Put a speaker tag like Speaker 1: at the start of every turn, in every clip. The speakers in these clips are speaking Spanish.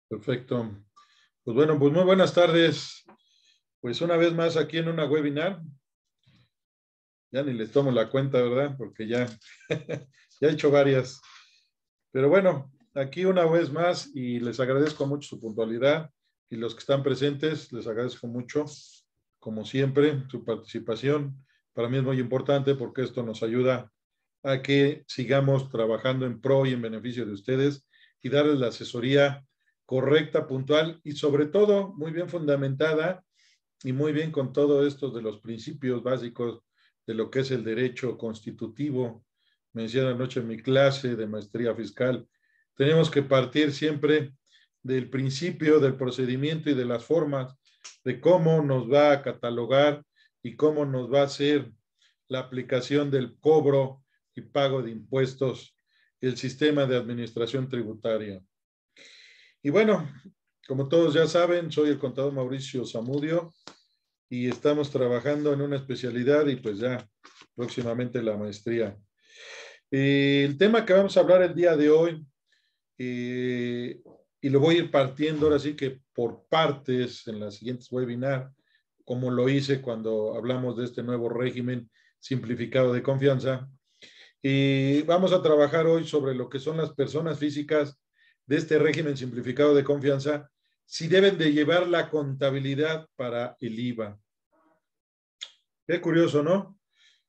Speaker 1: Perfecto. Pues bueno, pues muy buenas tardes. Pues una vez más aquí en una webinar. Ya ni les tomo la cuenta, ¿verdad? Porque ya, ya he hecho varias. Pero bueno, aquí una vez más y les agradezco mucho su puntualidad y los que están presentes, les agradezco mucho, como siempre, su participación. Para mí es muy importante porque esto nos ayuda a que sigamos trabajando en pro y en beneficio de ustedes y darles la asesoría correcta, puntual y sobre todo muy bien fundamentada y muy bien con todo esto de los principios básicos de lo que es el derecho constitutivo. Me decían anoche en mi clase de maestría fiscal, tenemos que partir siempre del principio, del procedimiento y de las formas de cómo nos va a catalogar y cómo nos va a hacer la aplicación del cobro y pago de impuestos, el sistema de administración tributaria. Y bueno, como todos ya saben, soy el contador Mauricio Zamudio y estamos trabajando en una especialidad y pues ya próximamente la maestría. El tema que vamos a hablar el día de hoy, y lo voy a ir partiendo ahora sí que por partes en las siguientes webinars, como lo hice cuando hablamos de este nuevo régimen simplificado de confianza. Y vamos a trabajar hoy sobre lo que son las personas físicas de este régimen simplificado de confianza, si deben de llevar la contabilidad para el IVA. Qué curioso, ¿no?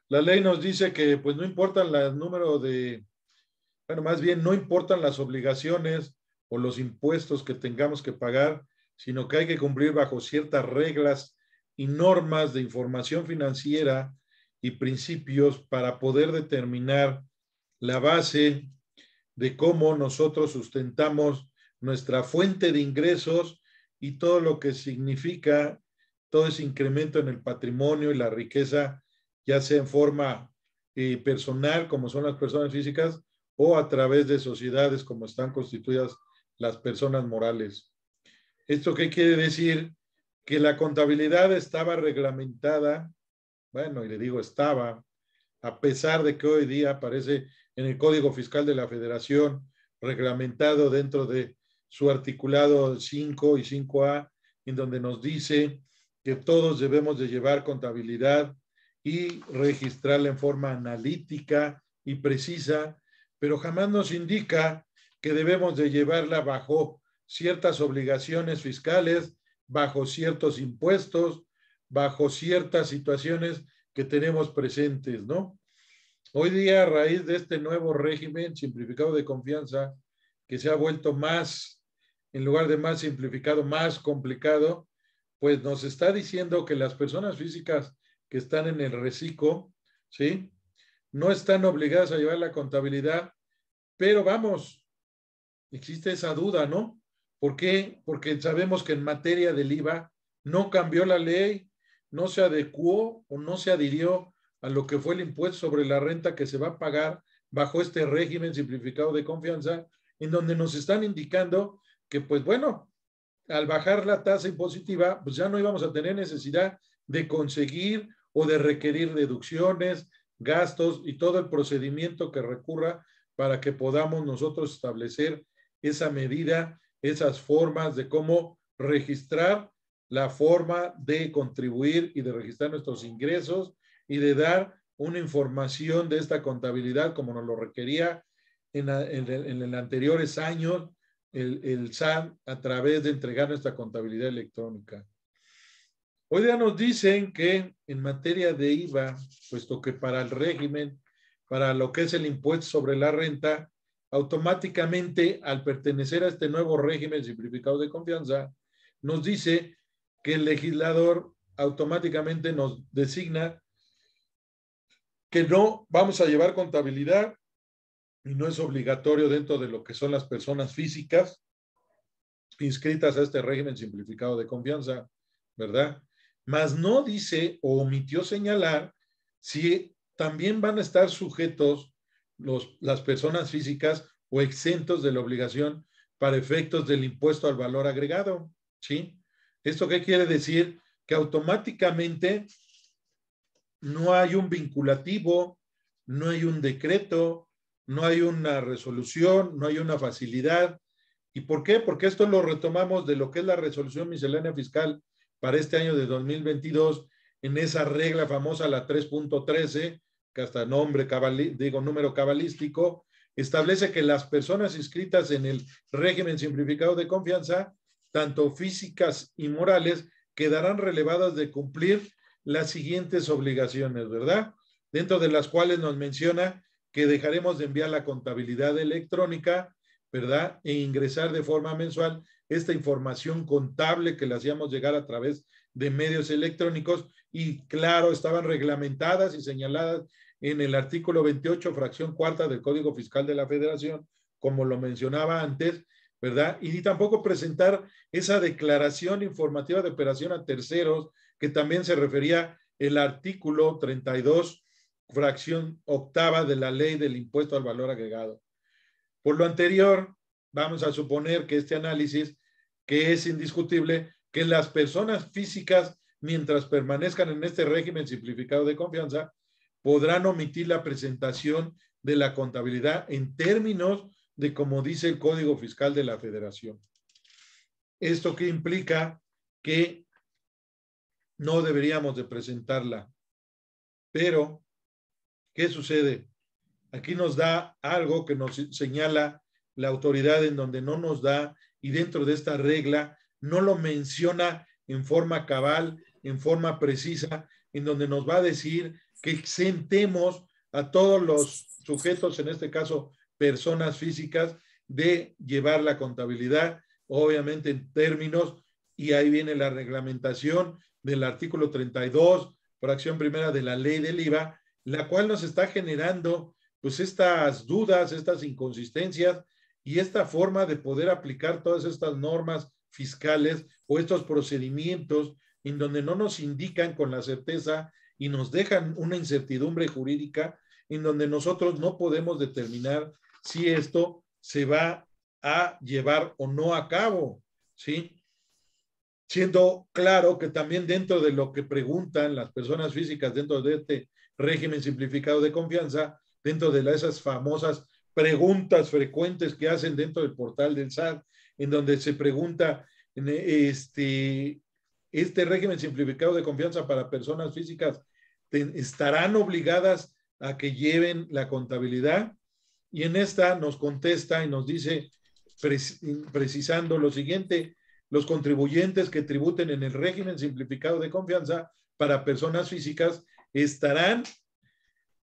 Speaker 1: La ley nos dice que pues no importan el número de, bueno, más bien no importan las obligaciones o los impuestos que tengamos que pagar, sino que hay que cumplir bajo ciertas reglas y normas de información financiera y principios para poder determinar la base de cómo nosotros sustentamos nuestra fuente de ingresos y todo lo que significa todo ese incremento en el patrimonio y la riqueza, ya sea en forma personal, como son las personas físicas, o a través de sociedades, como están constituidas las personas morales. ¿Esto qué quiere decir? Que la contabilidad estaba reglamentada, bueno, y le digo estaba, a pesar de que hoy día aparece en el Código Fiscal de la Federación, reglamentado dentro de su articulado 5 y 5A, en donde nos dice que todos debemos de llevar contabilidad y registrarla en forma analítica y precisa, pero jamás nos indica que debemos de llevarla bajo ciertas obligaciones fiscales, bajo ciertos impuestos, bajo ciertas situaciones que tenemos presentes, ¿no? Hoy día, a raíz de este nuevo régimen simplificado de confianza, que se ha vuelto más, en lugar de más simplificado, más complicado, pues nos está diciendo que las personas físicas que están en el reciclo, ¿sí? No están obligadas a llevar la contabilidad, pero vamos, existe esa duda, ¿no? ¿Por qué? Porque sabemos que en materia del IVA no cambió la ley, no se adecuó o no se adhirió a lo que fue el impuesto sobre la renta que se va a pagar bajo este régimen simplificado de confianza, en donde nos están indicando que, pues bueno, al bajar la tasa impositiva, pues ya no íbamos a tener necesidad de conseguir o de requerir deducciones, gastos y todo el procedimiento que recurra para que podamos nosotros establecer esa medida, esas formas de cómo registrar la forma de contribuir y de registrar nuestros ingresos y de dar una información de esta contabilidad como nos lo requería en anteriores años el SAT a través de entregar nuestra contabilidad electrónica. Hoy día nos dicen que en materia de IVA, puesto que para el régimen, para lo que es el impuesto sobre la renta, automáticamente al pertenecer a este nuevo régimen simplificado de confianza, nos dice que el legislador automáticamente nos designa que no vamos a llevar contabilidad y no es obligatorio dentro de lo que son las personas físicas inscritas a este régimen simplificado de confianza, ¿verdad? Mas no dice o omitió señalar si también van a estar sujetos las personas físicas o exentos de la obligación para efectos del impuesto al valor agregado, ¿sí? ¿Esto qué quiere decir? Que automáticamente no hay un vinculativo, no hay un decreto, no hay una resolución, no hay una facilidad. ¿Y por qué? Porque esto lo retomamos de lo que es la resolución miscelánea fiscal para este año de 2022, en esa regla famosa, la 3.13, que hasta número cabalístico, establece que las personas inscritas en el régimen simplificado de confianza, tanto físicas y morales, quedarán relevadas de cumplir las siguientes obligaciones, ¿verdad? Dentro de las cuales nos menciona que dejaremos de enviar la contabilidad electrónica, ¿verdad? E ingresar de forma mensual esta información contable que le hacíamos llegar a través de medios electrónicos y claro, estaban reglamentadas y señaladas en el artículo 28, fracción cuarta del Código Fiscal de la Federación, como lo mencionaba antes, ¿verdad? Y tampoco presentar esa declaración informativa de operación a terceros, que también se refería el artículo 32, fracción octava de la Ley del Impuesto al Valor Agregado. Por lo anterior, vamos a suponer que este análisis, que es indiscutible, que las personas físicas, mientras permanezcan en este régimen simplificado de confianza, podrán omitir la presentación de la contabilidad en términos de como dice el Código Fiscal de la Federación. ¿Esto qué implica? Que no deberíamos de presentarla. Pero, ¿qué sucede? Aquí nos da algo que nos señala la autoridad en donde no nos da, y dentro de esta regla no lo menciona en forma cabal, en forma precisa, en donde nos va a decir que exentemos a todos los sujetos, en este caso personas físicas, de llevar la contabilidad, obviamente en términos, y ahí viene la reglamentación del artículo 32, fracción primera de la ley del IVA, la cual nos está generando pues estas dudas, estas inconsistencias y esta forma de poder aplicar todas estas normas fiscales o estos procedimientos en donde no nos indican con la certeza y nos dejan una incertidumbre jurídica en donde nosotros no podemos determinar si esto se va a llevar o no a cabo, ¿sí? Siendo claro que también dentro de lo que preguntan las personas físicas dentro de este régimen simplificado de confianza, dentro de esas famosas preguntas frecuentes que hacen dentro del portal del SAT, en donde se pregunta este régimen simplificado de confianza para personas físicas, ¿estarán obligadas a que lleven la contabilidad? Y en esta nos contesta y nos dice, precisando lo siguiente: los contribuyentes que tributen en el régimen simplificado de confianza para personas físicas estarán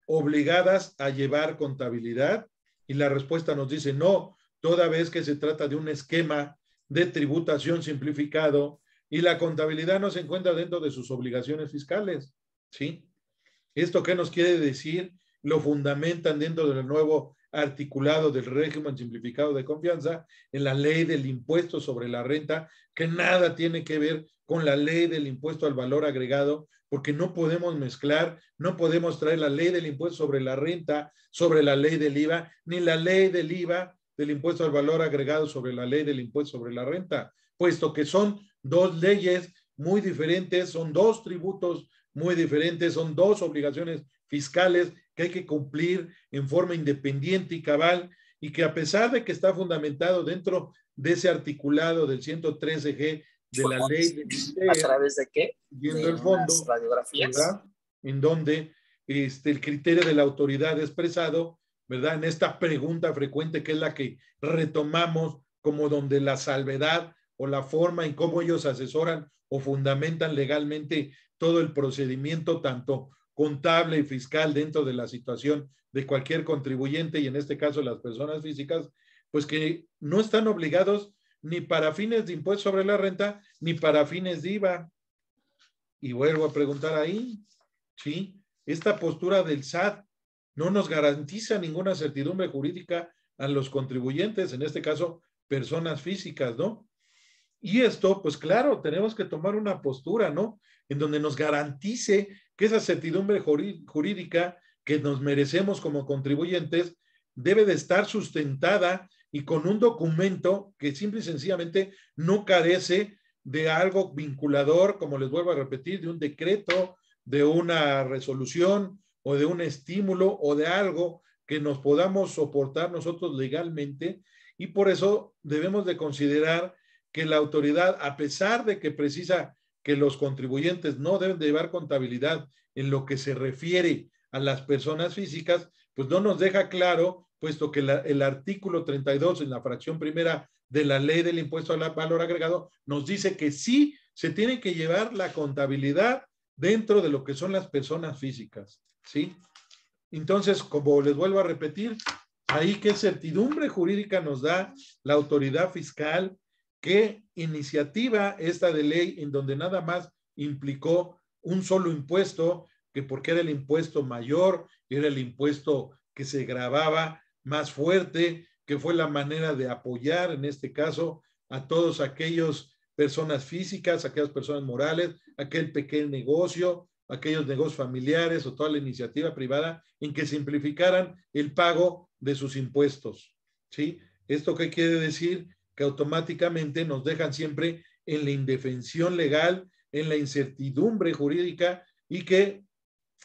Speaker 1: obligadas a llevar contabilidad. Y la respuesta nos dice no, toda vez que se trata de un esquema de tributación simplificado y la contabilidad no se encuentra dentro de sus obligaciones fiscales, ¿sí? ¿Esto qué nos quiere decir? Lo fundamentan dentro del nuevo articulado del régimen simplificado de confianza en la ley del impuesto sobre la renta, que nada tiene que ver con la ley del impuesto al valor agregado, porque no podemos mezclar, no podemos traer la ley del impuesto sobre la renta sobre la ley del IVA, ni la ley del IVA del impuesto al valor agregado sobre la ley del impuesto sobre la renta, puesto que son dos leyes muy diferentes, son dos tributos muy diferentes, son dos obligaciones fiscales que hay que cumplir en forma independiente y cabal, y que a pesar de que está fundamentado dentro de ese articulado del 113G de la ley de
Speaker 2: ¿A través de qué?
Speaker 1: Viendo
Speaker 2: de
Speaker 1: el fondo,
Speaker 2: radiografías,
Speaker 1: ¿verdad? En donde el criterio de la autoridad expresado, ¿verdad? En esta pregunta frecuente que es la que retomamos como donde la salvedad o la forma en cómo ellos asesoran o fundamentan legalmente todo el procedimiento, tanto contable y fiscal dentro de la situación de cualquier contribuyente y en este caso las personas físicas, pues que no están obligados ni para fines de impuesto sobre la renta, ni para fines de IVA. Y vuelvo a preguntar ahí, ¿sí? Esta postura del SAT no nos garantiza ninguna certidumbre jurídica a los contribuyentes, en este caso, personas físicas, ¿no? Y esto, pues claro, tenemos que tomar una postura, ¿no? En donde nos garantice que esa certidumbre jurídica que nos merecemos como contribuyentes debe de estar sustentada y con un documento que simple y sencillamente no carece de algo vinculador, como les vuelvo a repetir, de un decreto, de una resolución o de un estímulo o de algo que nos podamos soportar nosotros legalmente, y por eso debemos de considerar que la autoridad, a pesar de que precisa que los contribuyentes no deben de llevar contabilidad en lo que se refiere a las personas físicas, pues no nos deja claro, puesto que el artículo 32 en la fracción primera de la ley del impuesto al valor agregado nos dice que sí se tiene que llevar la contabilidad dentro de lo que son las personas físicas, ¿sí? Entonces, como les vuelvo a repetir, ahí qué certidumbre jurídica nos da la autoridad fiscal, qué iniciativa esta de ley en donde nada más implicó un solo impuesto, que porque era el impuesto mayor, era el impuesto que se gravaba más fuerte, que fue la manera de apoyar en este caso a todos aquellos personas físicas, aquellas personas morales, aquel pequeño negocio, aquellos negocios familiares o toda la iniciativa privada en que simplificaran el pago de sus impuestos, ¿sí? ¿Esto qué quiere decir? Que automáticamente nos dejan siempre en la indefensión legal, en la incertidumbre jurídica, y que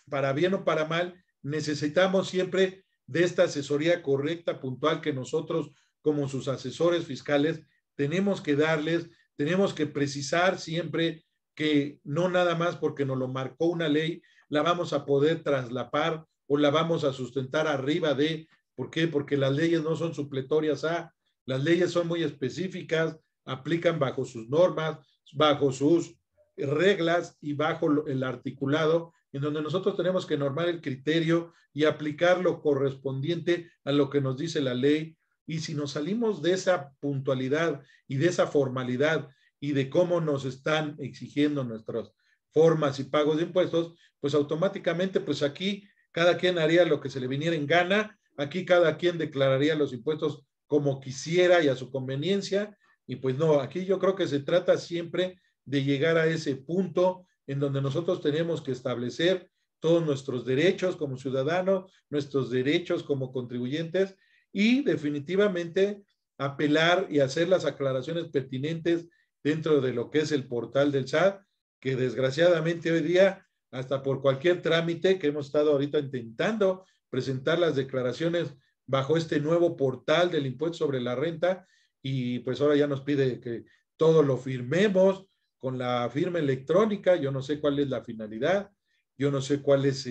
Speaker 1: para bien o para mal necesitamos siempre de esta asesoría correcta, puntual, que nosotros como sus asesores fiscales tenemos que darles, tenemos que precisar siempre que no nada más porque nos lo marcó una ley, la vamos a poder traslapar o la vamos a sustentar arriba de, ¿por qué? Porque las leyes no son supletorias a, las leyes son muy específicas, aplican bajo sus normas, bajo sus reglas y bajo el articulado, en donde nosotros tenemos que normar el criterio y aplicar lo correspondiente a lo que nos dice la ley. Y si nos salimos de esa puntualidad y de esa formalidad y de cómo nos están exigiendo nuestras formas y pagos de impuestos, pues automáticamente, pues aquí cada quien haría lo que se le viniera en gana, aquí cada quien declararía los impuestos como quisiera y a su conveniencia, y pues no, aquí yo creo que se trata siempre de llegar a ese punto en donde nosotros tenemos que establecer todos nuestros derechos como ciudadanos, nuestros derechos como contribuyentes, y definitivamente apelar y hacer las aclaraciones pertinentes dentro de lo que es el portal del SAT, que desgraciadamente hoy día, hasta por cualquier trámite que hemos estado ahorita intentando presentar las declaraciones bajo este nuevo portal del impuesto sobre la renta, y pues ahora ya nos pide que todo lo firmemos con la firma electrónica. Yo no sé cuál es la finalidad, yo no sé cuál es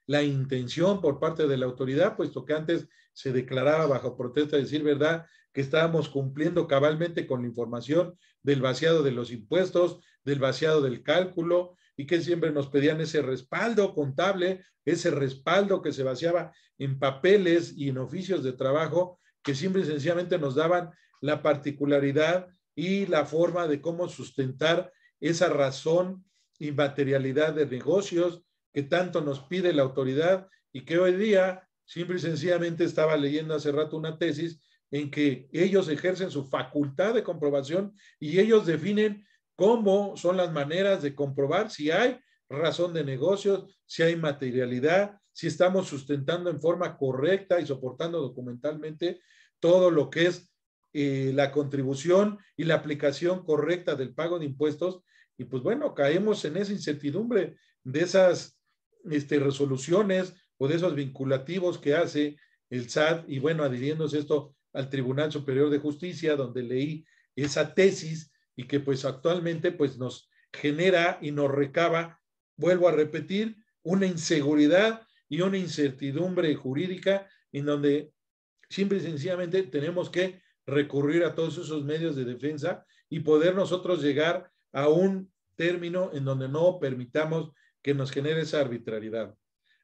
Speaker 1: la intención por parte de la autoridad, puesto que antes se declaraba bajo protesta de decir verdad que estábamos cumpliendo cabalmente con la información del vaciado de los impuestos, del vaciado del cálculo, y que siempre nos pedían ese respaldo contable, ese respaldo que se vaciaba en papeles y en oficios de trabajo, que simple y sencillamente nos daban la particularidad y la forma de cómo sustentar esa razón y materialidad de negocios que tanto nos pide la autoridad, y que hoy día simple y sencillamente estaba leyendo hace rato una tesis en que ellos ejercen su facultad de comprobación y ellos definen cómo son las maneras de comprobar si hay razón de negocios, si hay materialidad, si estamos sustentando en forma correcta y soportando documentalmente todo lo que es la contribución y la aplicación correcta del pago de impuestos. Y pues bueno, caemos en esa incertidumbre de esas resoluciones o de esos vinculativos que hace el SAT, y bueno, adhiriéndose esto al Tribunal Superior de Justicia, donde leí esa tesis, y que pues actualmente pues nos genera y nos recaba, vuelvo a repetir, una inseguridad y una incertidumbre jurídica, en donde simple y sencillamente tenemos que recurrir a todos esos medios de defensa y poder nosotros llegar a un término en donde no permitamos que nos genere esa arbitrariedad.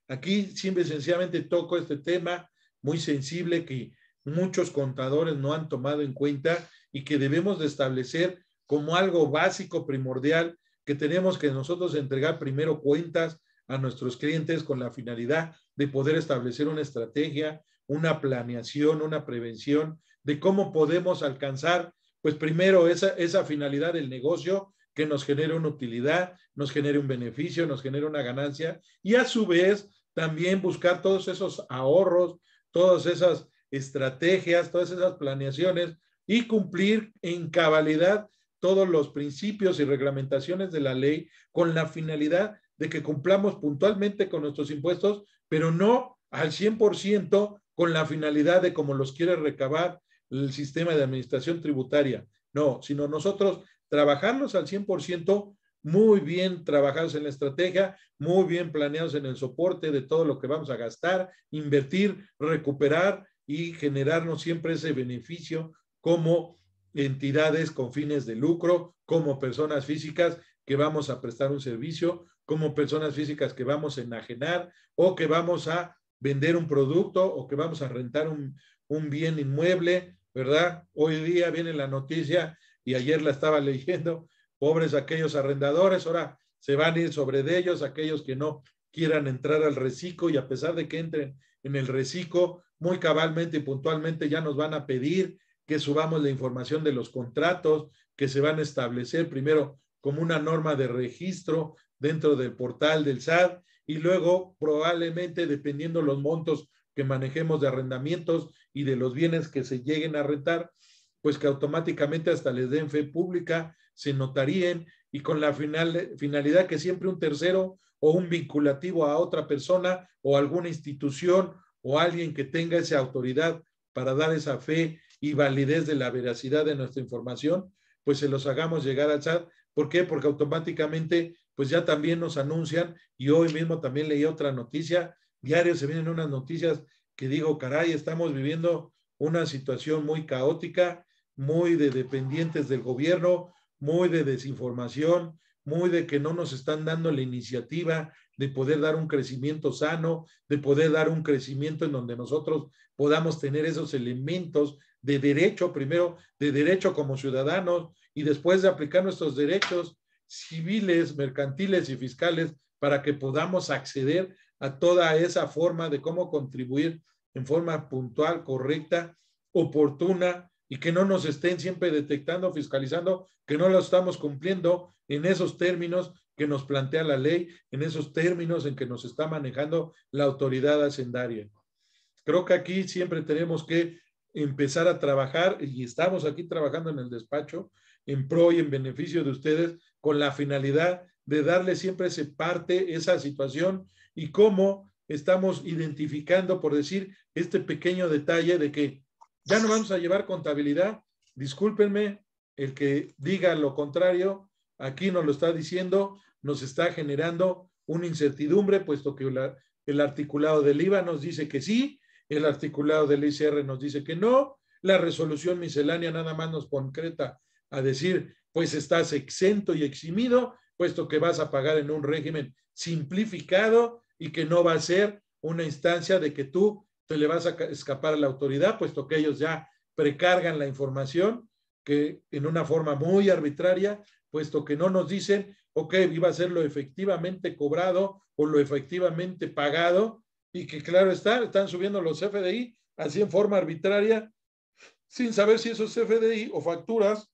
Speaker 1: Aquí simple y sencillamente toco este tema muy sensible que muchos contadores no han tomado en cuenta y que debemos de establecer como algo básico, primordial, que tenemos que nosotros entregar primero cuentas a nuestros clientes con la finalidad de poder establecer una estrategia, una planeación, una prevención de cómo podemos alcanzar, pues primero esa finalidad del negocio, que nos genere una utilidad, nos genere un beneficio, nos genere una ganancia, y a su vez también buscar todos esos ahorros, todas esas estrategias, todas esas planeaciones, y cumplir en cabalidad todos los principios y reglamentaciones de la ley con la finalidad de que cumplamos puntualmente con nuestros impuestos, pero no al 100% con la finalidad de cómo los quiere recabar el sistema de administración tributaria. No, sino nosotros trabajarlos al 100%, muy bien trabajados en la estrategia, muy bien planeados en el soporte de todo lo que vamos a gastar, invertir, recuperar y generarnos siempre ese beneficio como entidades con fines de lucro, como personas físicas que vamos a prestar un servicio, como personas físicas que vamos a enajenar o que vamos a vender un producto o que vamos a rentar un bien inmueble, ¿verdad? Hoy día viene la noticia y ayer la estaba leyendo, pobres aquellos arrendadores, ahora se van a ir sobre de ellos, aquellos que no quieran entrar al reciclo y a pesar de que entren en el reciclo, muy cabalmente y puntualmente ya nos van a pedir que subamos la información de los contratos que se van a establecer primero como una norma de registro dentro del portal del SAT y luego probablemente dependiendo los montos que manejemos de arrendamientos y de los bienes que se lleguen a rentar, pues que automáticamente hasta les den fe pública, se notaríen y con la finalidad que siempre un tercero o un vinculativo a otra persona o alguna institución o alguien que tenga esa autoridad para dar esa fe y validez de la veracidad de nuestra información, pues se los hagamos llegar al SAT. ¿Por qué? Porque automáticamente pues ya también nos anuncian y hoy mismo también leí otra noticia, diario se vienen unas noticias que digo, caray, estamos viviendo una situación muy caótica, muy de dependientes del gobierno, muy de desinformación, muy de que no nos están dando la iniciativa de poder dar un crecimiento sano, de poder dar un crecimiento en donde nosotros podamos tener esos elementos de derecho, primero de derecho como ciudadanos y después de aplicar nuestros derechos civiles, mercantiles y fiscales para que podamos acceder a toda esa forma de cómo contribuir en forma puntual, correcta, oportuna y que no nos estén siempre detectando, fiscalizando, que no lo estamos cumpliendo en esos términos que nos plantea la ley, en esos términos en que nos está manejando la autoridad hacendaria. Creo que aquí siempre tenemos que empezar a trabajar y estamos aquí trabajando en el despacho en pro y en beneficio de ustedes con la finalidad de darle siempre ese parte, esa situación y cómo estamos identificando, por decir, este pequeño detalle de que ya no vamos a llevar contabilidad. Discúlpenme, el que diga lo contrario, aquí nos lo está diciendo, nos está generando una incertidumbre, puesto que el articulado del IVA nos dice que sí, el articulado del ICR nos dice que no, la resolución miscelánea nada más nos concreta a decir, pues estás exento y eximido, puesto que vas a pagar en un régimen simplificado y que no va a ser una instancia de que tú te le vas a escapar a la autoridad, puesto que ellos ya precargan la información que en una forma muy arbitraria, puesto que no nos dicen, ok, iba a ser lo efectivamente cobrado o lo efectivamente pagado, y que claro están subiendo los CFDI así en forma arbitraria, sin saber si esos CFDI o facturas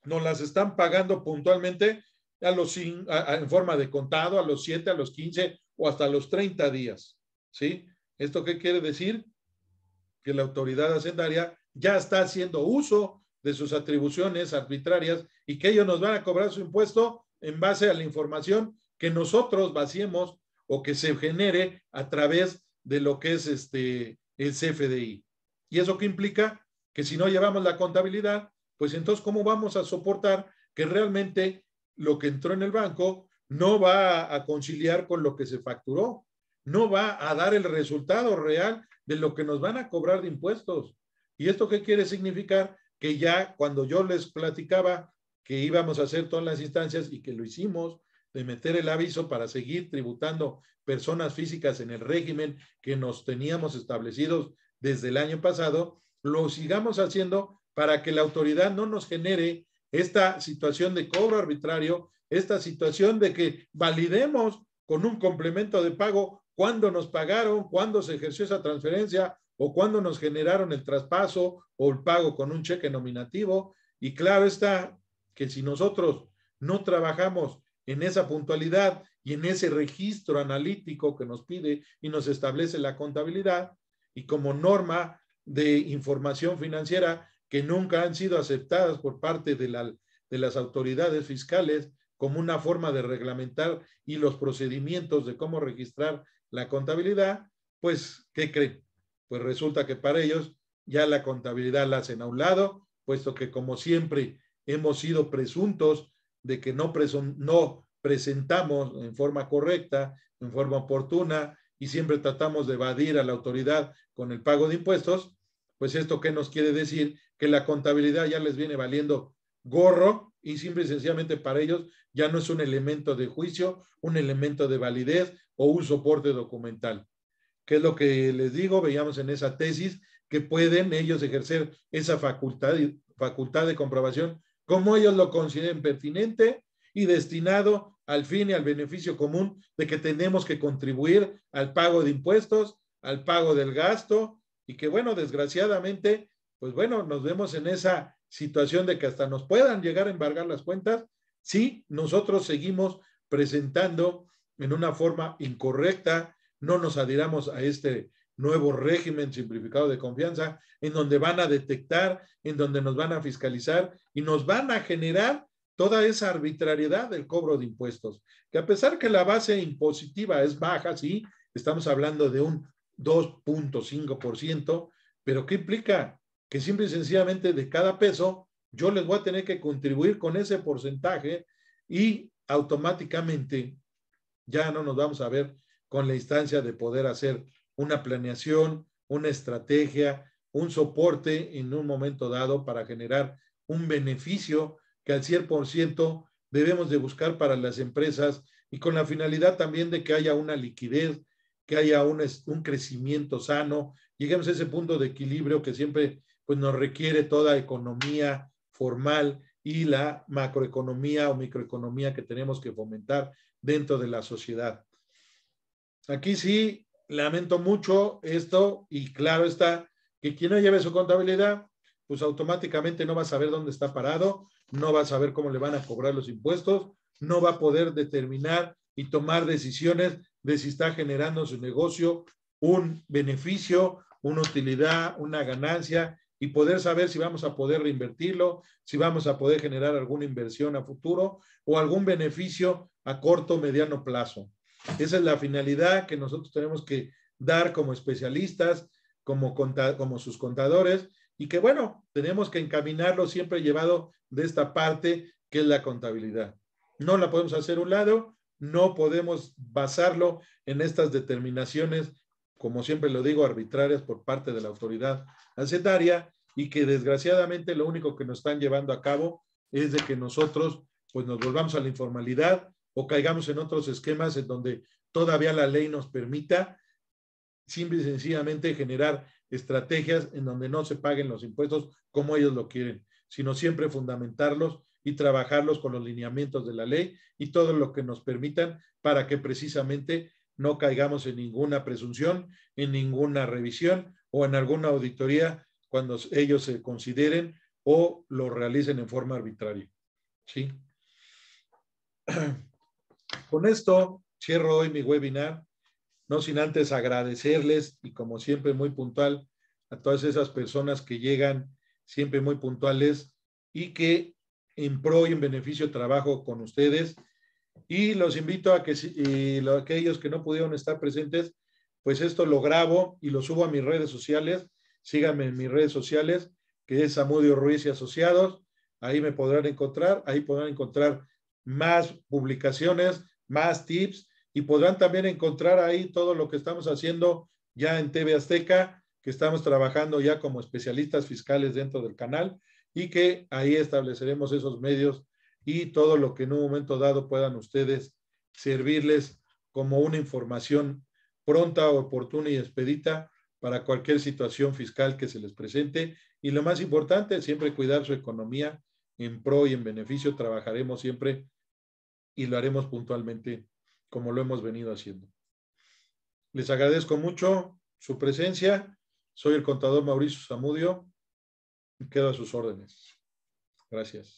Speaker 1: nos las están pagando puntualmente en forma de contado a los 7, a los 15 o hasta los 30 días. ¿Sí? ¿Esto qué quiere decir? Que la autoridad hacendaria ya está haciendo uso de sus atribuciones arbitrarias y que ellos nos van a cobrar su impuesto en base a la información que nosotros vaciemos o que se genere a través de lo que es el CFDI. ¿Y eso qué implica? Que si no llevamos la contabilidad, pues entonces, ¿cómo vamos a soportar que realmente lo que entró en el banco no va a conciliar con lo que se facturó? No va a dar el resultado real de lo que nos van a cobrar de impuestos. ¿Y esto qué quiere significar? Que ya cuando yo les platicaba que íbamos a hacer todas las instancias y que lo hicimos, de meter el aviso para seguir tributando personas físicas en el régimen que nos teníamos establecidos desde el año pasado, lo sigamos haciendo para que la autoridad no nos genere esta situación de cobro arbitrario, esta situación de que validemos con un complemento de pago cuándo nos pagaron, cuándo se ejerció esa transferencia o cuándo nos generaron el traspaso o el pago con un cheque nominativo. Y claro está que si nosotros no trabajamos en esa puntualidad y en ese registro analítico que nos pide y nos establece la contabilidad y como norma de información financiera que nunca han sido aceptadas por parte de las autoridades fiscales como una forma de reglamentar y los procedimientos de cómo registrar la contabilidad, pues, ¿qué creen? Pues resulta que para ellos ya la contabilidad la hacen a un lado, puesto que como siempre hemos sido presuntos de que no presentamos en forma correcta, en forma oportuna, y siempre tratamos de evadir a la autoridad con el pago de impuestos, pues esto qué nos quiere decir, que la contabilidad ya les viene valiendo gorro y simple y sencillamente para ellos ya no es un elemento de juicio, un elemento de validez o un soporte documental. ¿Qué es lo que les digo? Veíamos en esa tesis que pueden ellos ejercer esa facultad de comprobación como ellos lo consideren pertinente y destinado al fin y al beneficio común de que tenemos que contribuir al pago de impuestos, al pago del gasto y que bueno, desgraciadamente, pues bueno, nos vemos en esa situación de que hasta nos puedan llegar a embargar las cuentas si nosotros seguimos presentando en una forma incorrecta, no nos adhiramos a este nuevo régimen simplificado de confianza, en donde van a detectar, en donde nos van a fiscalizar y nos van a generar toda esa arbitrariedad del cobro de impuestos, que a pesar que la base impositiva es baja, sí, estamos hablando de un 2.5%, pero ¿qué implica? Que simple y sencillamente de cada peso yo les voy a tener que contribuir con ese porcentaje y automáticamente ya no nos vamos a ver con la instancia de poder hacer una planeación, una estrategia, un soporte en un momento dado para generar un beneficio que al 100% debemos de buscar para las empresas y con la finalidad también de que haya una liquidez, que haya un crecimiento sano, lleguemos a ese punto de equilibrio que siempre pues, nos requiere toda economía formal y la macroeconomía o microeconomía que tenemos que fomentar dentro de la sociedad. Aquí sí, lamento mucho esto y claro está que quien no lleve su contabilidad, pues automáticamente no va a saber dónde está parado, no va a saber cómo le van a cobrar los impuestos, no va a poder determinar y tomar decisiones de si está generando su negocio un beneficio, una utilidad, una ganancia y poder saber si vamos a poder reinvertirlo, si vamos a poder generar alguna inversión a futuro o algún beneficio a corto o mediano plazo. Esa es la finalidad que nosotros tenemos que dar como especialistas, como sus contadores, y que bueno, tenemos que encaminarlo siempre llevado de esta parte que es la contabilidad. No la podemos hacer a un lado, no podemos basarlo en estas determinaciones, como siempre lo digo, arbitrarias por parte de la autoridad hacendataria y que desgraciadamente lo único que nos están llevando a cabo es de que nosotros pues nos volvamos a la informalidad o caigamos en otros esquemas en donde todavía la ley nos permita simple y sencillamente generar estrategias en donde no se paguen los impuestos como ellos lo quieren, sino siempre fundamentarlos y trabajarlos con los lineamientos de la ley y todo lo que nos permitan para que precisamente no caigamos en ninguna presunción, en ninguna revisión o en alguna auditoría cuando ellos se consideren o lo realicen en forma arbitraria. ¿Sí? Con esto cierro hoy mi webinar, no sin antes agradecerles y como siempre muy puntual a todas esas personas que llegan siempre muy puntuales y que en pro y en beneficio trabajo con ustedes y los invito a que aquellos que no pudieron estar presentes, pues esto lo grabo y lo subo a mis redes sociales, síganme en mis redes sociales que es Zamudio Ruiz y Asociados, ahí me podrán encontrar, ahí podrán encontrar más publicaciones, más tips y podrán también encontrar ahí todo lo que estamos haciendo ya en TV Azteca, que estamos trabajando ya como especialistas fiscales dentro del canal y que ahí estableceremos esos medios y todo lo que en un momento dado puedan ustedes servirles como una información pronta, oportuna y expedita para cualquier situación fiscal que se les presente. Y lo más importante, siempre cuidar su economía en pro y en beneficio. Trabajaremos siempre y lo haremos puntualmente como lo hemos venido haciendo. Les agradezco mucho su presencia. Soy el contador Mauricio Zamudio y quedo a sus órdenes. Gracias.